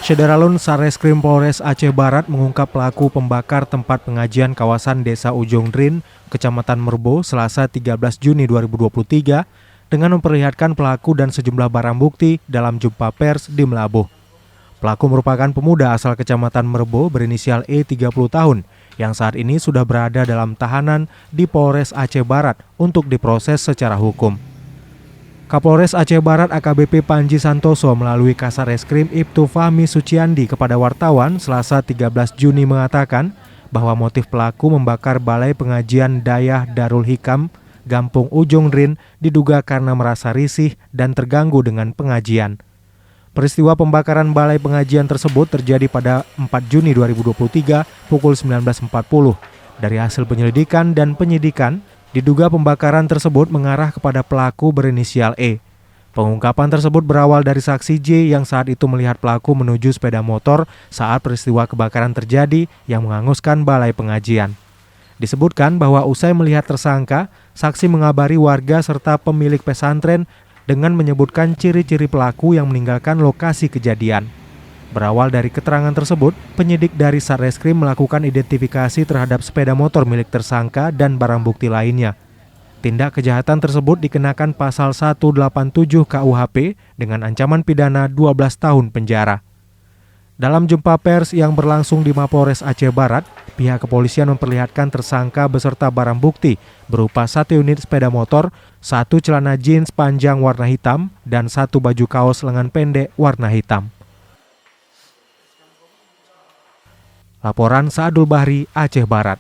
Syederalun Sareskrim Polres Aceh Barat mengungkap pelaku pembakar tempat pengajian kawasan Desa Ujung Drin, Kecamatan Merbo, Selasa 13 Juni 2023 dengan memperlihatkan pelaku dan sejumlah barang bukti dalam jumpa pers di Melabuh. Pelaku merupakan pemuda asal Kecamatan Merbo berinisial E 30 tahun yang saat ini sudah berada dalam tahanan di Polres Aceh Barat untuk diproses secara hukum. Kapolres Aceh Barat AKBP Panji Santoso melalui Kasareskrim Ibtu Fahmi Suciandi kepada wartawan Selasa 13 Juni mengatakan bahwa motif pelaku membakar Balai Pengajian Dayah Darul Hikam, Gampung Ujung Drin diduga karena merasa risih dan terganggu dengan pengajian. Peristiwa pembakaran Balai Pengajian tersebut terjadi pada 4 Juni 2023 pukul 19.40. Dari hasil penyelidikan dan penyidikan, diduga pembakaran tersebut mengarah kepada pelaku berinisial E. Pengungkapan tersebut berawal dari saksi J yang saat itu melihat pelaku menuju sepeda motor saat peristiwa kebakaran terjadi yang menghanguskan balai pengajian. Disebutkan bahwa usai melihat tersangka, saksi mengabari warga serta pemilik pesantren dengan menyebutkan ciri-ciri pelaku yang meninggalkan lokasi kejadian. Berawal dari keterangan tersebut, penyidik dari Sareskrim melakukan identifikasi terhadap sepeda motor milik tersangka dan barang bukti lainnya. Tindak kejahatan tersebut dikenakan pasal 187 KUHP dengan ancaman pidana 12 tahun penjara. Dalam jumpa pers yang berlangsung di Mapolres Aceh Barat, pihak kepolisian memperlihatkan tersangka beserta barang bukti berupa 1 unit sepeda motor, 1 celana jeans panjang warna hitam, dan 1 baju kaos lengan pendek warna hitam. Laporan Saadul Bahri, Aceh Barat.